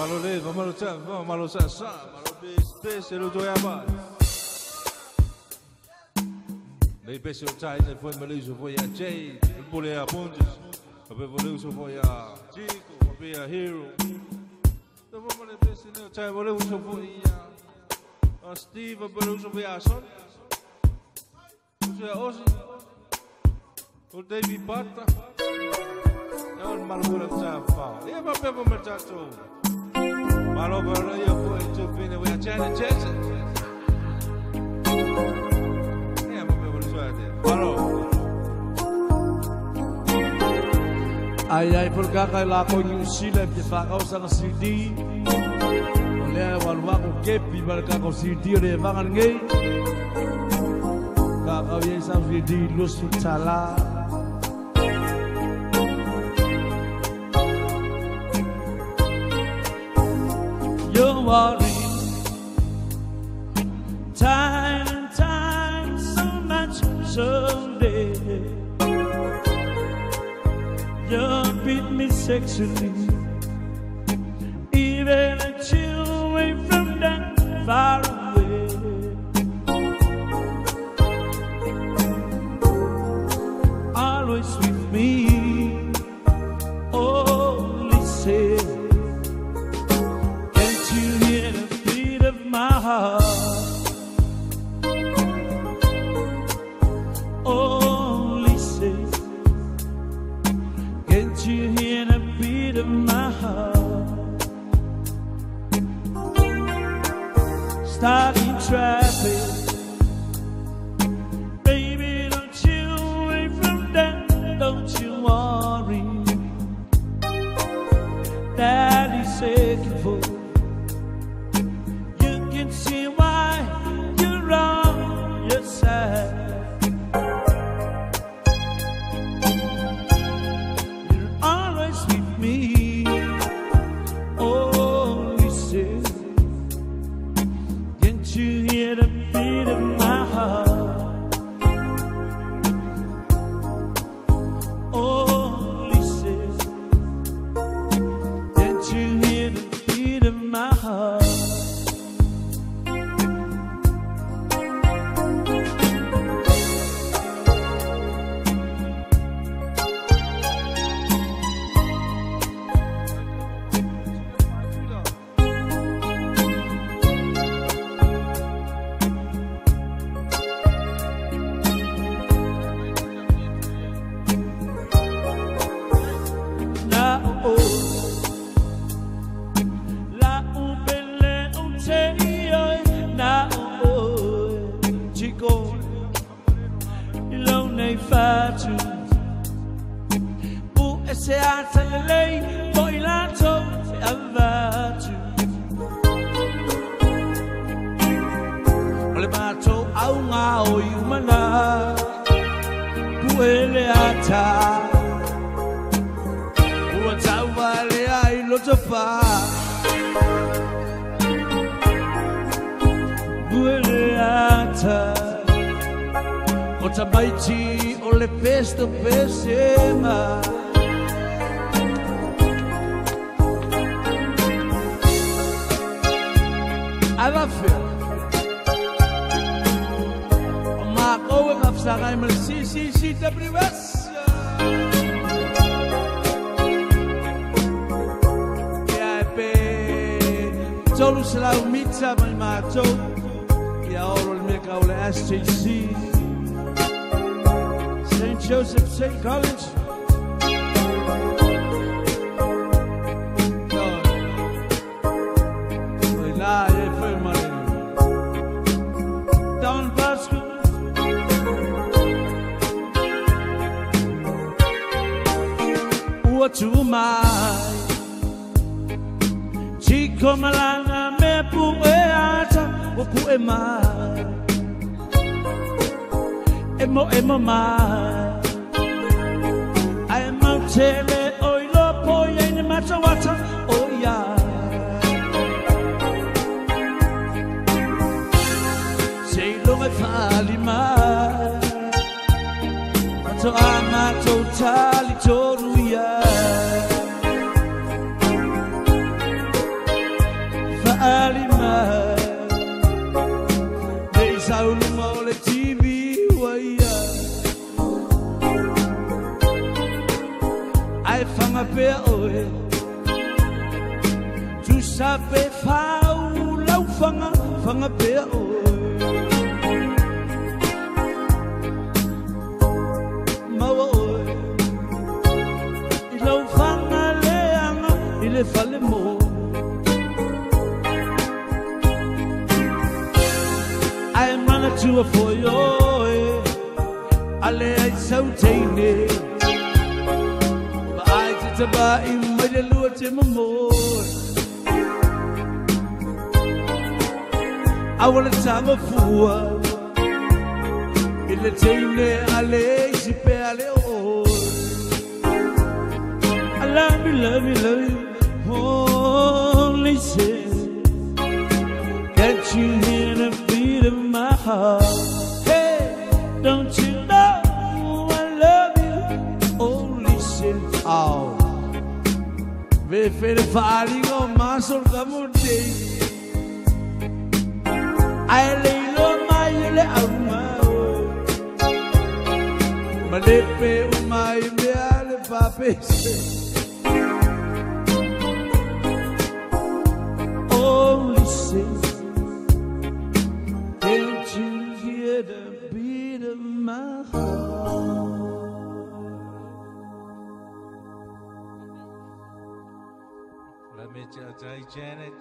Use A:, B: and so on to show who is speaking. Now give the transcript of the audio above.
A: Malo leva, malo sa, malo sa, malo spese lo doiava. Lei pensa che c'hai nel fuori maluso poi a Jay, il pure a Pontis, avevo l'uso poi a Chico, poi a Hero. Dopo me le pensi nel c'hai volevo poi a Steve, volevo poi a Son. Cos'è Ozzy? O David Batta. E il malvolo c'ha fa. Io va per come c'ha tu. Ma lo parlo io poi tu fine voi a Janet Jackson.
B: Ai pagkakaila ko New Zealand Pagkakaw sa CD Oleh walwa ko kepi Pagkakaw CD Oleh vangan ngay Kakao yung sa CD Lusut sala You're worried Time and time So much someday You beat me sexually Even a chill away from that far away Always with me Only say Can't you hear the beat of my heart Only say Can't you hear the beat of my heart? Stuck in traffic Baby, don't you away from that Don't you worry Daddy's aching for You can see why you're on your side Only say, can't you hear the beat of my heart? Only say, can't you hear the beat of my heart? Se alza lei, poi la torre avvaccio. Le bacio a una umana, quelle ata. Uata vale ai lo fa. Quelle ata. Ota baiti o le pesto pesema. I love you. Ma going up sa kay mal si WS. Ya pe Tolu sila umita may mato. Ya oro mi kaule SJC. St. Joseph St. College. To my Chico Malana me pueata o puema emo mai I am out tele oilo poya in mata wata oya Sei lo me fali mai Mato amato tali toruya sabe oi tu sabe fau lau fanga pe oi mau oi I lau fanga leanga I le fale mo I am mana tua for yo ale ai sau teine Taba I mai le lua te mamor Awala tama fua I le teine ale si pe ale o I love you Holy sin Can't you hear the beat of my heart Hey, don't you know I love you Holy sin Oh Ve fere fali go masol kamuti Ai le lo mai le alma Malepe umai me ale pape Only say Can't you hear the beat of my heart
A: Let me tell Janet.